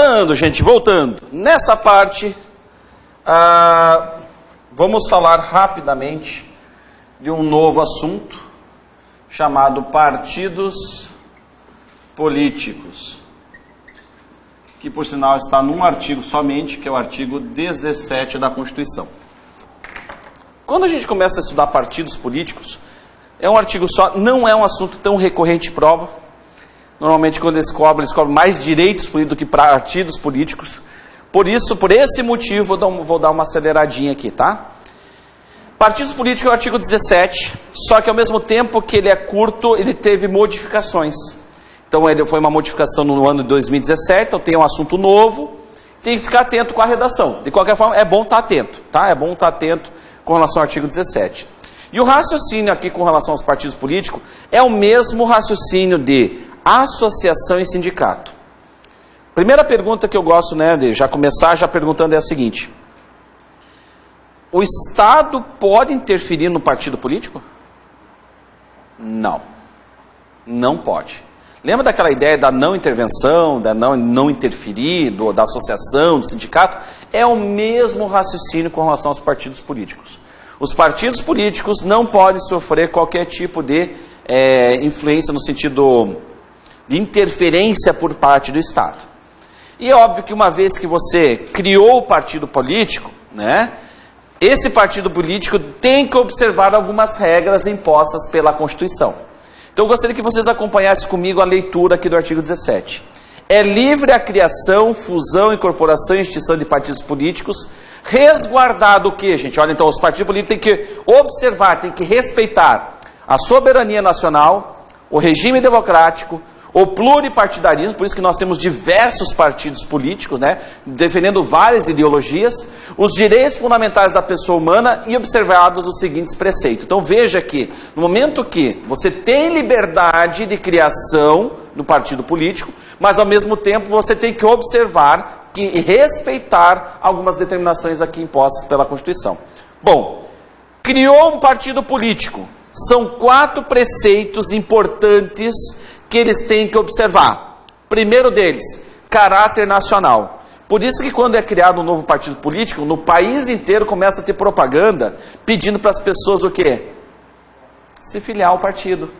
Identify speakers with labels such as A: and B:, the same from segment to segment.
A: Voltando, gente, voltando. Nessa parte, vamos falar rapidamente de um novo assunto chamado partidos políticos, que por sinal está num artigo somente, que é o artigo 17 da Constituição. Quando a gente começa a estudar partidos políticos, é um artigo só, não é um assunto tão recorrente em prova. Normalmente quando eles cobram mais direitos políticos do que partidos políticos. Por isso, por esse motivo, vou dar uma aceleradinha aqui, tá? Partidos políticos é o artigo 17, só que ao mesmo tempo que ele é curto, ele teve modificações. Então foi uma modificação no ano de 2017, então tem um assunto novo, tem que ficar atento com a redação. De qualquer forma, é bom estar atento, tá? É bom estar atento com relação ao artigo 17. E o raciocínio aqui com relação aos partidos políticos é o mesmo raciocínio de associação e sindicato. Primeira pergunta que eu gosto, de já começar já perguntando é a seguinte: o Estado pode interferir no partido político? Não. Não pode. Lembra daquela ideia da não intervenção, da não interferir, da associação, do sindicato? É o mesmo raciocínio com relação aos partidos políticos. Os partidos políticos não podem sofrer qualquer tipo de influência no sentido de interferência por parte do Estado. E é óbvio que uma vez que você criou o partido político, esse partido político tem que observar algumas regras impostas pela Constituição. Então eu gostaria que vocês acompanhassem comigo a leitura aqui do artigo 17. É livre a criação, fusão, incorporação e extinção de partidos políticos, resguardado o quê, gente? Olha, então os partidos políticos têm que observar, têm que respeitar a soberania nacional, o regime democrático, o pluripartidarismo, por isso que nós temos diversos partidos políticos, defendendo várias ideologias, os direitos fundamentais da pessoa humana e observados os seguintes preceitos. Então veja que, no momento que você tem liberdade de criação no partido político, mas ao mesmo tempo você tem que observar e respeitar algumas determinações aqui impostas pela Constituição. Bom, criou um partido político, são 4 preceitos importantes que eles têm que observar. Primeiro deles, caráter nacional. Por isso que quando é criado um novo partido político, no país inteiro começa a ter propaganda pedindo para as pessoas o quê? Se filiar ao partido.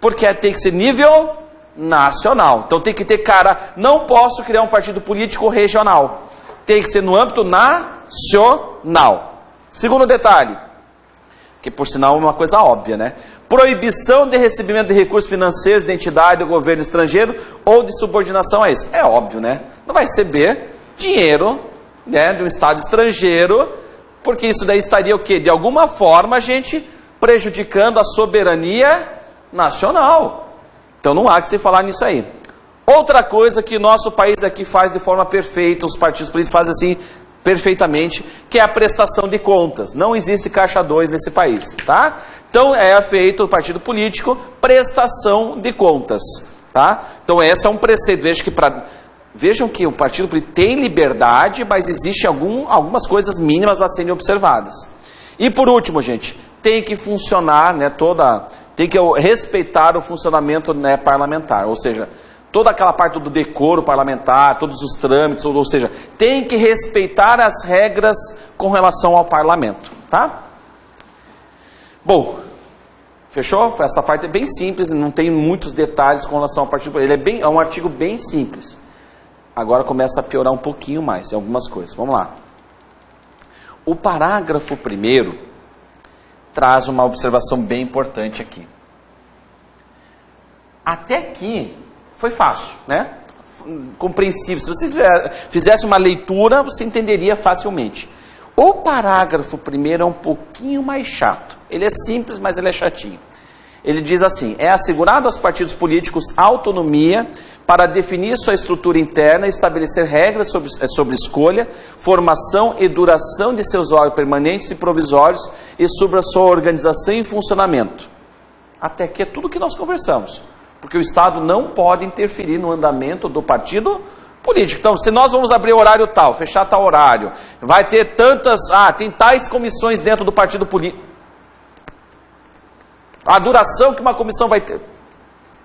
A: Porque tem que ser nível nacional. Então tem que ter não posso criar um partido político regional. Tem que ser no âmbito nacional. Segundo detalhe, que por sinal é uma coisa óbvia, proibição de recebimento de recursos financeiros de entidade do governo estrangeiro ou de subordinação a esse. É óbvio, Não vai receber dinheiro, de um Estado estrangeiro, porque isso daí estaria o quê? De alguma forma, a gente prejudicando a soberania nacional. Então não há que se falar nisso aí. Outra coisa que nosso país aqui faz de forma perfeita, os partidos políticos fazem assim perfeitamente, que é a prestação de contas. Não existe caixa 2 nesse país, tá? Então é feito o partido político prestação de contas, tá? Então esse é um preceito. Vejam que o partido político tem liberdade, mas existem algumas coisas mínimas a serem observadas. E por último, gente, tem que funcionar, tem que respeitar o funcionamento parlamentar, ou seja, toda aquela parte do decoro parlamentar, todos os trâmites, ou seja, tem que respeitar as regras com relação ao parlamento, tá? Bom, fechou? Essa parte é bem simples, não tem muitos detalhes com relação ao partido político. Ele é um artigo bem simples. Agora começa a piorar um pouquinho mais em algumas coisas. Vamos lá. O parágrafo 1º traz uma observação bem importante aqui. Até aqui foi fácil, compreensível. Se você fizesse uma leitura, você entenderia facilmente. O parágrafo 1º é um pouquinho mais chato. Ele é simples, mas ele é chatinho. Ele diz assim: é assegurado aos partidos políticos autonomia para definir sua estrutura interna e estabelecer regras sobre escolha, formação e duração de seus órgãos permanentes e provisórios e sobre a sua organização e funcionamento. Até aqui é tudo que nós conversamos. Porque o Estado não pode interferir no andamento do partido político. Então, se nós vamos abrir horário tal, fechar tal horário, vai ter tem tais comissões dentro do partido político. A duração que uma comissão vai ter.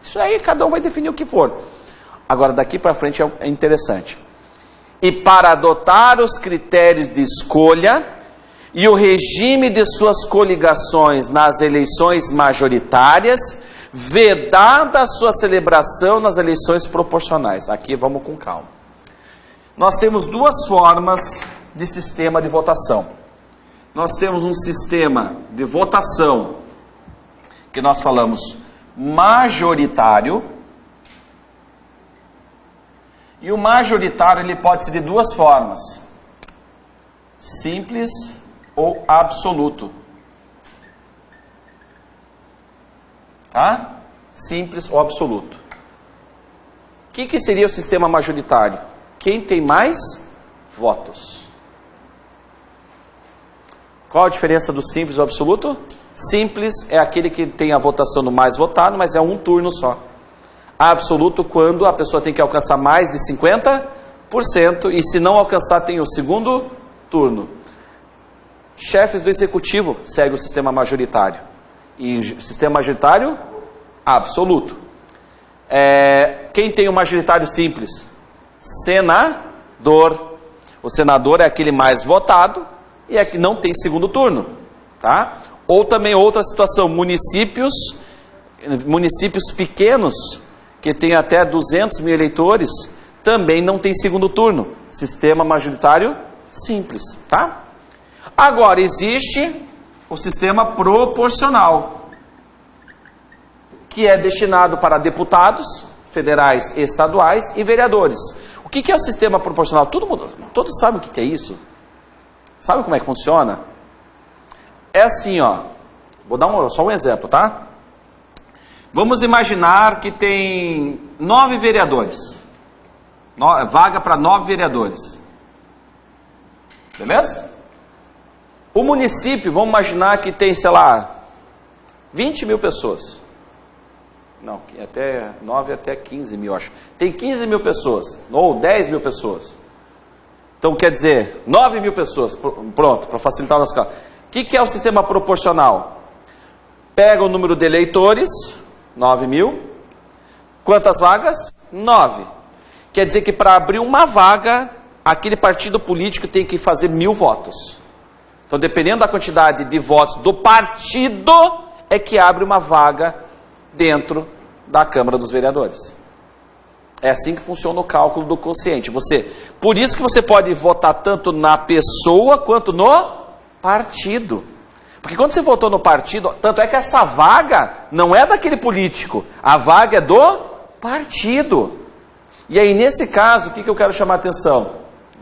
A: Isso aí cada um vai definir o que for. Agora, daqui para frente é interessante. e para adotar os critérios de escolha e o regime de suas coligações nas eleições majoritárias, vedada a sua celebração nas eleições proporcionais. Aqui vamos com calma. Nós temos duas formas de sistema de votação. Nós temos um sistema de votação que nós falamos majoritário. E o majoritário ele pode ser de duas formas: simples ou absoluto. Tá? Simples ou absoluto. O que seria o sistema majoritário? Quem tem mais votos. Qual a diferença do simples e do absoluto? Simples é aquele que tem a votação no mais votado, mas é um turno só. Absoluto quando a pessoa tem que alcançar mais de 50%, e se não alcançar tem o segundo turno. Chefes do executivo seguem o sistema majoritário. E o sistema majoritário absoluto. Quem tem o majoritário simples? Senador. O senador é aquele mais votado e é que não tem segundo turno, tá? Ou também outra situação, municípios pequenos, que tem até 200 mil eleitores, também não tem segundo turno. Sistema majoritário simples, tá? Agora, existe o sistema proporcional, que é destinado para deputados federais e estaduais e vereadores. O que é o sistema proporcional? Todos sabem o que é isso? Sabe como é que funciona? É assim, ó. Vou dar só um exemplo, tá? Vamos imaginar que tem 9 vereadores. Vaga para 9 vereadores. Beleza? O município, vamos imaginar que tem, sei lá, 20 mil pessoas. Não, até 9 até 15 mil, acho. Tem 15 mil pessoas, ou 10 mil pessoas. Então, quer dizer, 9 mil pessoas. Pronto, para facilitar o nosso caso. O que é o sistema proporcional? Pega o número de eleitores, 9 mil. Quantas vagas? 9. Quer dizer que para abrir uma vaga, aquele partido político tem que fazer 1000 votos. Então, dependendo da quantidade de votos do partido, é que abre uma vaga dentro da Câmara dos Vereadores. É assim que funciona o cálculo do quociente. Por isso que você pode votar tanto na pessoa quanto no partido. Porque quando você votou no partido, tanto é que essa vaga não é daquele político, a vaga é do partido. E aí, nesse caso, o que eu quero chamar a atenção?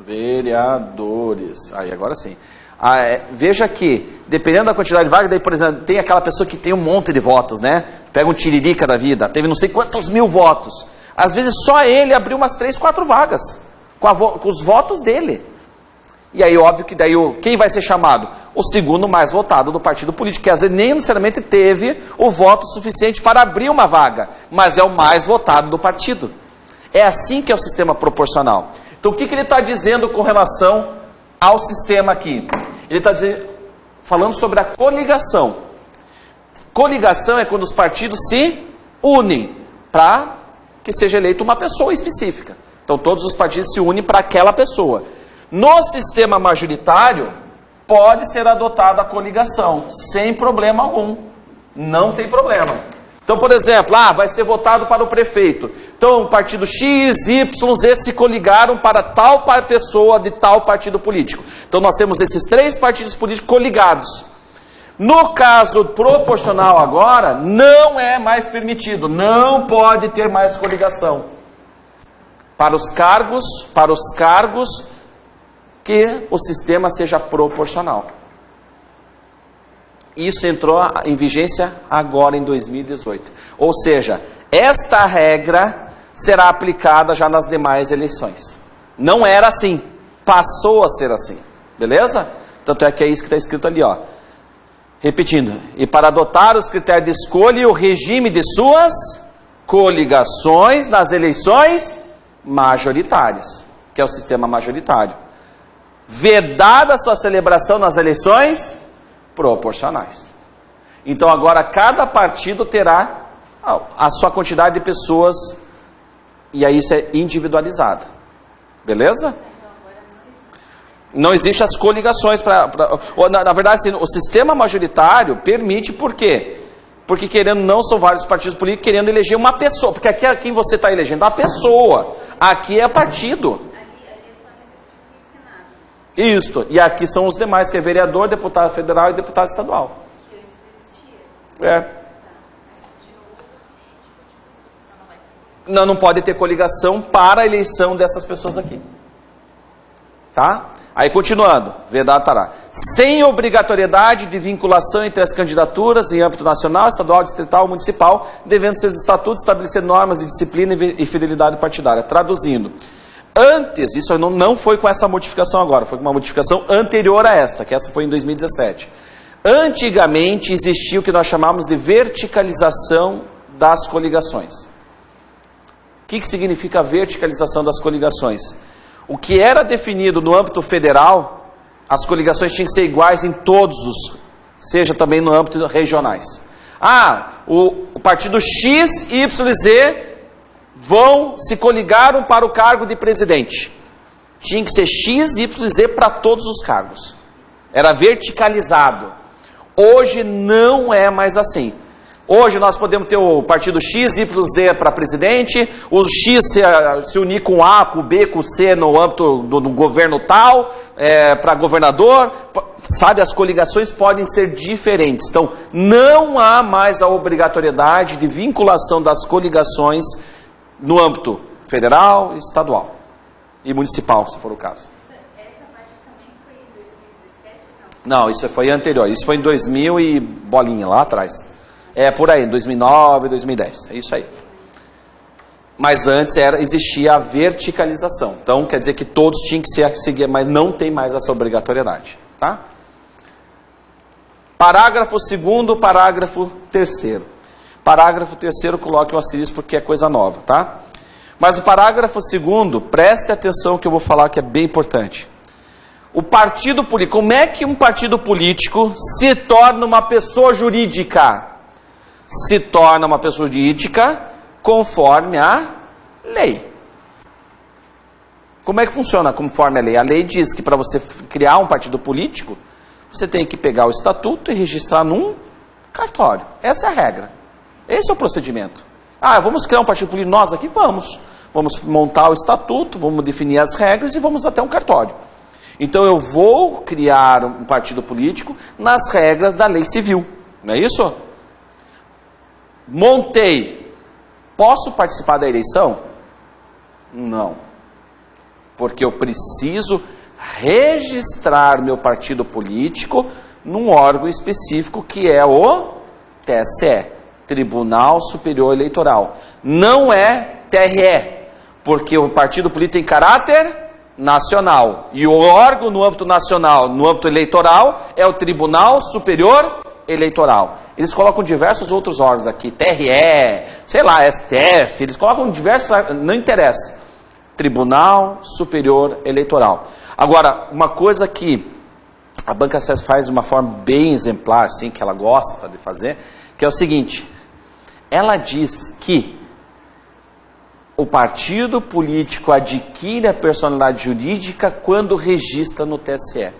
A: Vereadores. Aí, agora sim. Veja que, dependendo da quantidade de vagas, daí, por exemplo, tem aquela pessoa que tem um monte de votos, né? Pega um tiririca da vida, teve não sei quantos mil votos. Às vezes só ele abriu umas 3, 4 vagas, com os votos dele. E aí, óbvio que daí quem vai ser chamado? O segundo mais votado do partido político, que às vezes nem necessariamente teve o voto suficiente para abrir uma vaga, mas é o mais votado do partido. É assim que é o sistema proporcional. Então, o que ele está dizendo com relação ao sistema aqui? Ele está falando sobre a coligação. Coligação é quando os partidos se unem para que seja eleita uma pessoa específica. Então, todos os partidos se unem para aquela pessoa. No sistema majoritário, pode ser adotada a coligação, sem problema algum. Não tem problema. Então, por exemplo, vai ser votado para o prefeito. Então, o partido X, Y, Z se coligaram para tal pessoa de tal partido político. Então, nós temos esses 3 partidos políticos coligados. No caso proporcional agora, não é mais permitido, não pode ter mais coligação. Para os cargos que o sistema seja proporcional. Isso entrou em vigência agora em 2018. Ou seja, esta regra será aplicada já nas demais eleições. Não era assim, passou a ser assim. Beleza? Tanto é que é isso que está escrito ali, ó. Repetindo, e para adotar os critérios de escolha e o regime de suas coligações nas eleições majoritárias, que é o sistema majoritário. Vedada a sua celebração nas eleições proporcionais. Então agora cada partido terá a sua quantidade de pessoas, e aí isso é individualizado. Beleza? Não existem as coligações na verdade, assim, o sistema majoritário permite, por quê? Porque querendo não, são vários partidos políticos querendo eleger uma pessoa. Porque aqui é quem você está elegendo, uma pessoa. Aqui é partido. Isso. E aqui são os demais, que é vereador, deputado federal e deputado estadual. Não pode ter coligação para a eleição dessas pessoas aqui. Tá? Aí continuando, vedado tará. Sem obrigatoriedade de vinculação entre as candidaturas em âmbito nacional, estadual, distrital, municipal, devendo seus estatutos estabelecer normas de disciplina e fidelidade partidária. Traduzindo, antes, isso não foi com essa modificação agora, foi com uma modificação anterior a esta, que essa foi em 2017. Antigamente existia o que nós chamamos de verticalização das coligações. O que significa a verticalização das coligações? O que era definido no âmbito federal, as coligações tinham que ser iguais em todos os, seja também no âmbito regionais. O partido X, Y e Z se coligaram para o cargo de presidente. Tinha que ser X, Y e Z para todos os cargos. Era verticalizado. Hoje não é mais assim. Hoje nós podemos ter o partido X, Y, Z para presidente, o X se unir com A, com B, com C no âmbito do governo tal, para governador, sabe, as coligações podem ser diferentes. Então, não há mais a obrigatoriedade de vinculação das coligações no âmbito federal, estadual e municipal, se for o caso.
B: Essa parte também foi em 2017?
A: Não, isso foi anterior, isso foi em 2000 e bolinha, lá atrás. Por aí, 2009, 2010, é isso aí. Mas antes existia a verticalização. Então, quer dizer que todos tinham que seguir, mas não tem mais essa obrigatoriedade. Tá? Parágrafo 2º, parágrafo 3º. Parágrafo 3º, coloque um asterisco porque é coisa nova, tá? Mas o parágrafo 2º, preste atenção que eu vou falar que é bem importante. O partido político, como é que um partido político se torna uma pessoa jurídica? Se torna uma pessoa jurídica conforme a lei. Como é que funciona conforme a lei? A lei diz que para você criar um partido político, você tem que pegar o estatuto e registrar num cartório. Essa é a regra. Esse é o procedimento. Vamos criar um partido político nós aqui? Vamos. Vamos montar o estatuto, vamos definir as regras e vamos até um cartório. Então eu vou criar um partido político nas regras da lei civil. Não é isso? Montei. Posso participar da eleição? Não. Porque eu preciso registrar meu partido político num órgão específico que é o TSE, Tribunal Superior Eleitoral. Não é TRE, porque o partido político tem caráter nacional. E o órgão no âmbito nacional, no âmbito eleitoral, é o Tribunal Superior Eleitoral. Eles colocam diversos outros órgãos aqui, TRE, sei lá, STF, eles colocam diversos, não interessa. Tribunal Superior Eleitoral. Agora, uma coisa que a Banca Acesso faz de uma forma bem exemplar, assim, que ela gosta de fazer, que é o seguinte, ela diz que o partido político adquire a personalidade jurídica quando registra no TSE.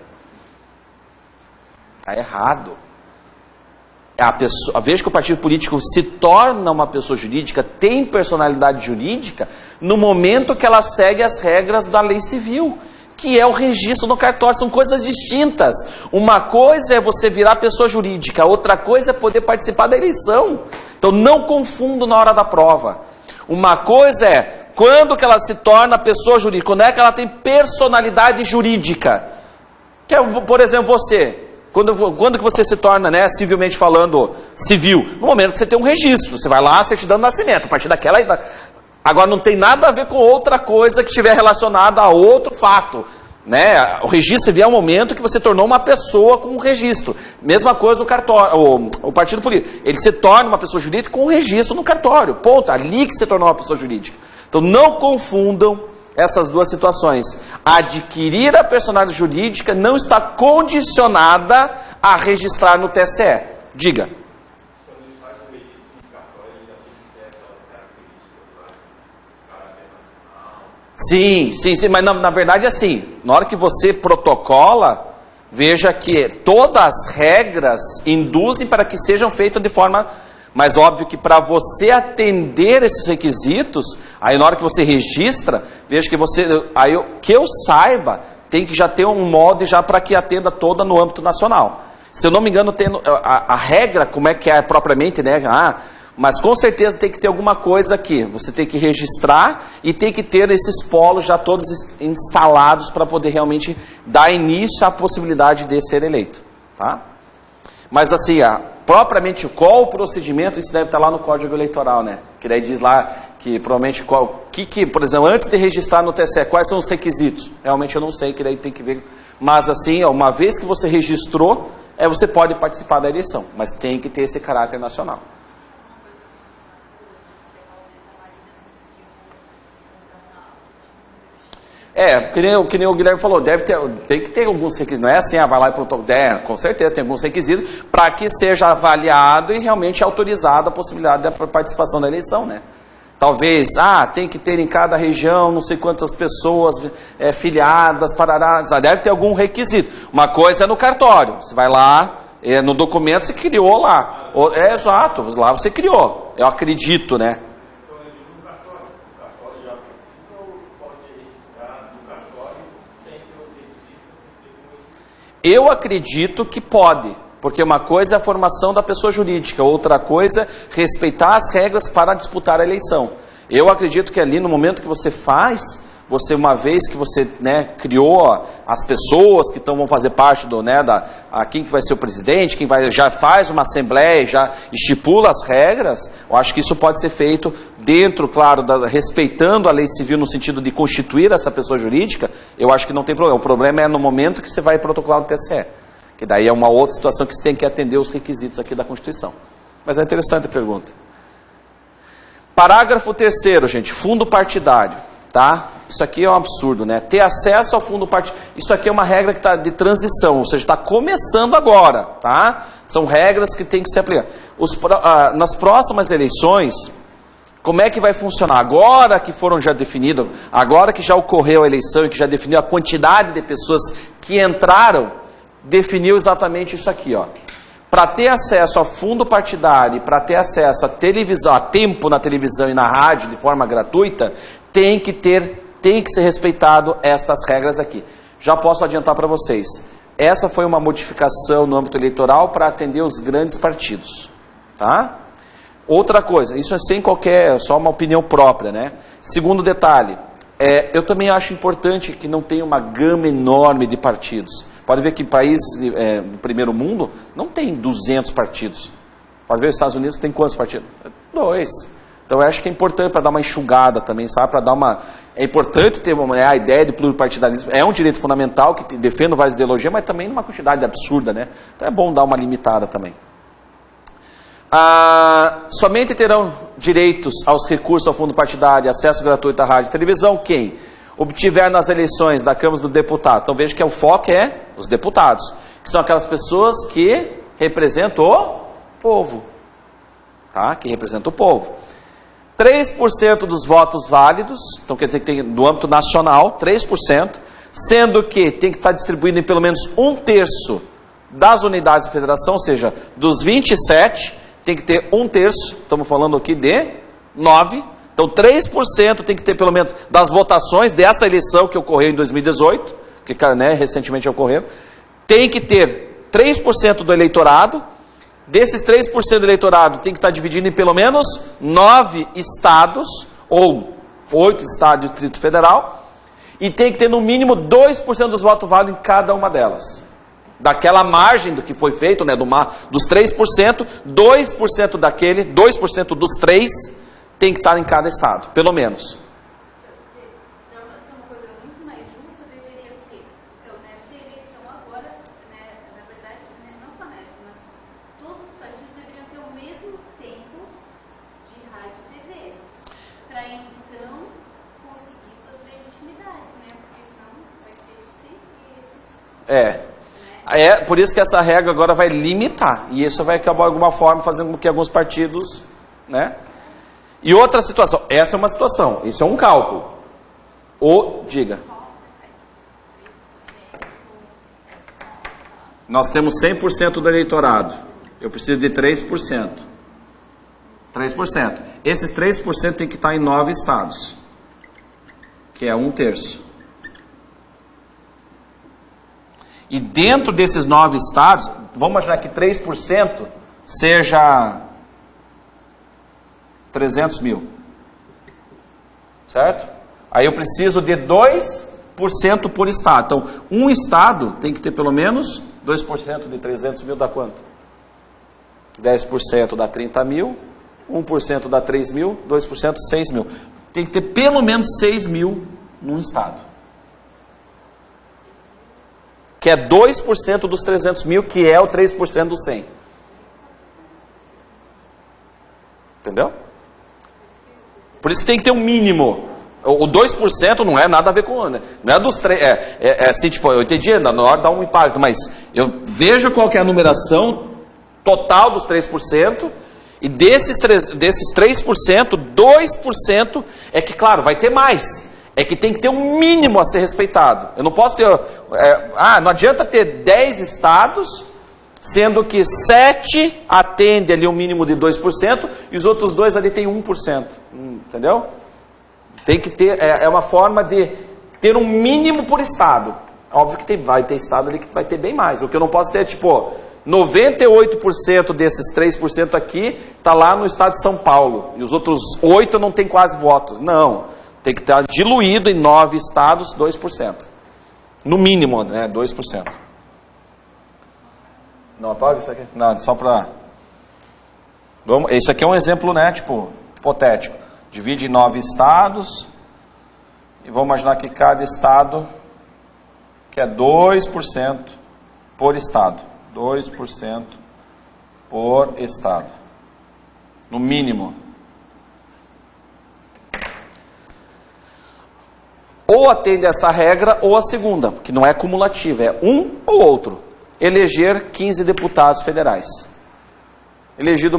A: Está errado. Veja que o partido político se torna uma pessoa jurídica, tem personalidade jurídica, no momento que ela segue as regras da lei civil, que é o registro no cartório. São coisas distintas. Uma coisa é você virar pessoa jurídica, outra coisa é poder participar da eleição. Então não confundo na hora da prova. Uma coisa é quando que ela se torna pessoa jurídica, quando é que ela tem personalidade jurídica. Que é, por exemplo, você... Quando que você se torna, né, civilmente falando, civil? No momento que você tem um registro. Você vai lá, certidão de nascimento. A partir daquela... Agora, não tem nada a ver com outra coisa que estiver relacionada a outro fato. Né? O registro civil é o momento que você tornou uma pessoa com um registro. Mesma coisa o cartório, o partido político. Ele se torna uma pessoa jurídica com um registro no cartório. Ponto. Ali que se tornou uma pessoa jurídica. Então, não confundam essas duas situações. Adquirir a personalidade jurídica não está condicionada a registrar no TSE. Diga.
C: Quando ele faz o registro no cartório, ele já tem que ter aquelas características lá, caráter nacional.
A: Sim, mas na verdade assim, na hora que você protocola, veja que todas as regras induzem para que sejam feitas de forma... Mas óbvio que para você atender esses requisitos, aí na hora que você registra, veja que você... Aí que eu saiba, tem que já ter um modo já para que atenda toda no âmbito nacional. Se eu não me engano, tem a regra, como é que é propriamente, né? Mas com certeza tem que ter alguma coisa aqui. Você tem que registrar e tem que ter esses polos já todos instalados para poder realmente dar início à possibilidade de ser eleito. Tá? Mas assim, propriamente qual o procedimento, isso deve estar lá no Código Eleitoral, né? Que daí diz lá que provavelmente por exemplo, antes de registrar no TSE, quais são os requisitos? Realmente eu não sei, que daí tem que ver. Mas assim, uma vez que você registrou, você pode participar da eleição, mas tem que ter esse caráter nacional. Que nem o Guilherme falou, tem que ter alguns requisitos, não é assim, vai lá e pronto, com certeza tem alguns requisitos para que seja avaliado e realmente autorizado a possibilidade da participação da eleição, né? Talvez, tem que ter em cada região não sei quantas pessoas filiadas, deve ter algum requisito. Uma coisa é no cartório, você vai lá, no documento você criou lá, exato, lá você criou, eu acredito, né? Eu acredito que pode, porque uma coisa é a formação da pessoa jurídica, outra coisa é respeitar as regras para disputar a eleição. Eu acredito que ali no momento que você faz, uma vez que você criou as pessoas que vão fazer parte quem que vai ser o presidente, já faz uma assembleia, já estipula as regras, eu acho que isso pode ser feito dentro, claro, respeitando a lei civil no sentido de constituir essa pessoa jurídica, eu acho que não tem problema. O problema é no momento que você vai protocolar no TSE, que daí é uma outra situação que você tem que atender os requisitos aqui da Constituição. Mas é interessante a pergunta. Parágrafo 3º, gente, fundo partidário. Tá? Isso aqui é um absurdo, né? Ter acesso ao fundo partidário. Isso aqui é uma regra que está de transição, ou seja, está começando agora, tá? São regras que tem que ser aplicadas. Nas próximas eleições, como é que vai funcionar? Agora que foram já definidos, agora que já ocorreu a eleição e que já definiu a quantidade de pessoas que entraram, definiu exatamente isso aqui, ó. Para ter acesso ao fundo partidário, para ter acesso à televisão, a tempo na televisão e na rádio de forma gratuita, tem que ser respeitado estas regras aqui. Já posso adiantar para vocês. Essa foi uma modificação no âmbito eleitoral para atender os grandes partidos. Tá? Outra coisa, isso é sem só uma opinião própria, né? Segundo detalhe, eu também acho importante que não tenha uma gama enorme de partidos. Pode ver que em países do primeiro mundo não tem 200 partidos. Pode ver os Estados Unidos tem quantos partidos? 2. Então eu acho que é importante para dar uma enxugada também, sabe? É importante ter a ideia de pluripartidarismo. É um direito fundamental que defende várias ideologias, mas também numa quantidade absurda, né? Então é bom dar uma limitada também. Somente terão direitos aos recursos ao fundo partidário, acesso gratuito à rádio e televisão, quem obtiver nas eleições da Câmara dos Deputados. Então veja que o foco é os deputados, que são aquelas pessoas que representam o povo. Tá? Que representam o povo. 3% dos votos válidos, então quer dizer que tem no âmbito nacional, 3%, sendo que tem que estar distribuído em pelo menos 1/3 das unidades da federação, ou seja, dos 27, tem que ter 1/3, estamos falando aqui de 9, então 3% tem que ter pelo menos das votações dessa eleição que ocorreu em 2018, que recentemente ocorreu, tem que ter 3% do eleitorado. Desses 3% do eleitorado tem que estar dividido em pelo menos 9 estados, ou 8 estados do Distrito Federal, e tem que ter no mínimo 2% dos votos válidos em cada uma delas. Daquela margem do que foi feito, dos 3%, 2% dos 3 tem que estar em cada estado, pelo menos. Por isso que essa regra agora vai limitar, e isso vai acabar de alguma forma fazendo com que alguns partidos, né? E outra situação, essa é uma situação, isso é um cálculo. Diga. Nós temos 100% do eleitorado. Eu preciso de 3%. 3%. Esses 3% tem que estar em 9 estados, que é 1/3. E dentro desses 9 estados, vamos imaginar que 3% seja 300 mil. Certo? Aí eu preciso de 2% por estado. Então, um estado tem que ter pelo menos 2% de 300 mil dá quanto? 10% dá 30 mil, 1% dá 3 mil, 2% 6 mil. Tem que ter pelo menos 6 mil num estado. Que é 2% dos 300 mil, que é o 3% do 100. Entendeu? Por isso tem que ter um mínimo. O 2% não é nada a ver com... Não é dos 3... É assim, tipo, eu entendi, na hora dá um impacto, mas eu vejo qual que é a numeração total dos 3%, e desses 3%, 2% é que, claro, vai ter mais. É que tem que ter um mínimo a ser respeitado. Eu não posso ter... não adianta ter 10 estados, sendo que 7 atende ali um mínimo de 2%, e os outros 2 ali tem 1%. Entendeu? Tem que ter... É uma forma de ter um mínimo por estado. Óbvio que vai ter estado ali que vai ter bem mais. O que eu não posso ter é, tipo, 98% desses 3% aqui está lá no estado de São Paulo, e os outros 8 não tem quase votos. Não. Tem que estar diluído em 9 estados, 2%. No mínimo, né? 2%. Não apaga isso aqui? Não, só para... Esse aqui é um exemplo, né? Tipo, hipotético. Divide em 9 estados. E vamos imaginar que cada estado que é 2% por estado. 2% por estado. No mínimo. Ou atende a essa regra ou a segunda, que não é cumulativa, é um ou outro. Eleger 15 deputados federais. Elegido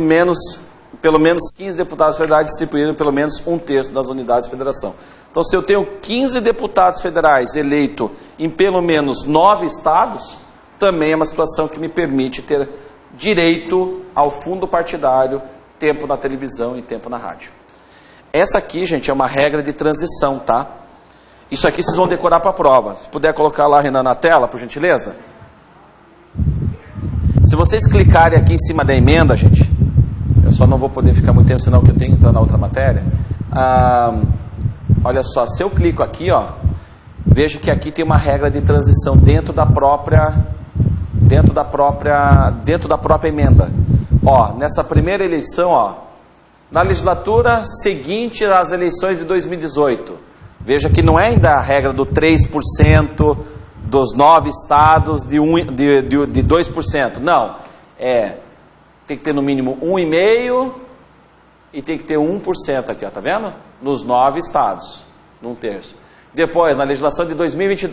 A: pelo menos 15 deputados federais, distribuído pelo menos 1/3 das unidades de federação. Então, se eu tenho 15 deputados federais eleitos em pelo menos 9 estados, também é uma situação que me permite ter direito ao fundo partidário, tempo na televisão e tempo na rádio. Essa aqui, gente, é uma regra de transição, tá? Isso aqui vocês vão decorar para a prova. Se puder colocar lá, Renan, na tela, por gentileza. Se vocês clicarem aqui em cima da emenda, gente, eu só não vou poder ficar muito tempo, senão que eu tenho que entrar na outra matéria. Olha só, se eu clico aqui, ó, veja que aqui tem uma regra de transição dentro da própria emenda. Ó, nessa primeira eleição, ó, na legislatura seguinte às eleições de 2018, veja que não é ainda a regra do 3% dos 9 estados de 2%. Não. Tem que ter no mínimo 1,5% e tem que ter 1% aqui, ó, tá vendo? Nos 9 estados, num terço. Depois, na legislação de 2020,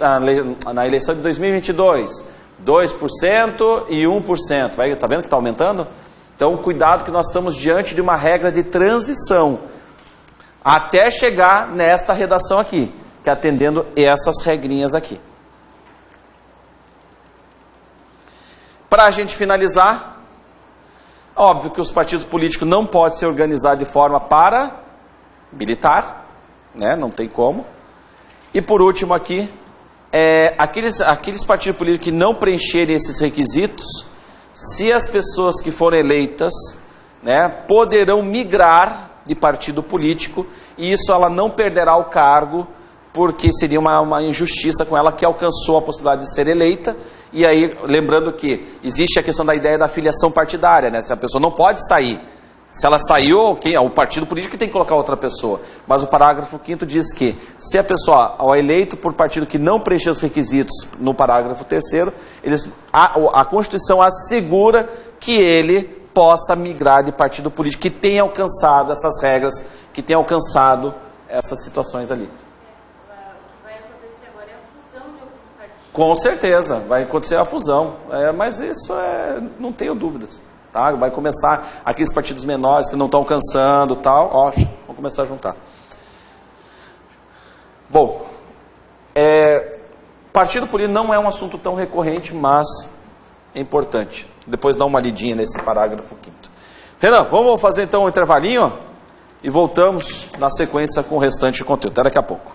A: na eleição de 2022, 2% e 1%. Tá vendo que está aumentando? Então, cuidado que nós estamos diante de uma regra de transição, até chegar nesta redação aqui, que é atendendo essas regrinhas aqui. Para a gente finalizar, óbvio que os partidos políticos não podem se organizar de forma paramilitar, né? Não tem como. E por último aqui, aqueles partidos políticos que não preencherem esses requisitos, se as pessoas que forem eleitas, né, poderão migrar de partido político, e isso ela não perderá o cargo, porque seria uma injustiça com ela que alcançou a possibilidade de ser eleita. E aí, lembrando que existe a questão da ideia da filiação partidária, né? Se a pessoa não pode sair, se ela saiu, o partido político tem que colocar outra pessoa. Mas o parágrafo 5º diz que, se a pessoa é eleito por partido que não preencher os requisitos no parágrafo 3º, a Constituição assegura que ele possa migrar de partido político que tenha alcançado essas regras, que tenha alcançado essas situações ali. Com certeza, vai acontecer a fusão, mas isso não tenho dúvidas, tá? Vai começar aqueles partidos menores que não estão alcançando, tal, vão começar a juntar. Bom, partido político não é um assunto tão recorrente, mas é importante. Depois dá uma lidinha nesse parágrafo 5º. Renan, vamos fazer então um intervalinho e voltamos na sequência com o restante conteúdo. Até daqui a pouco.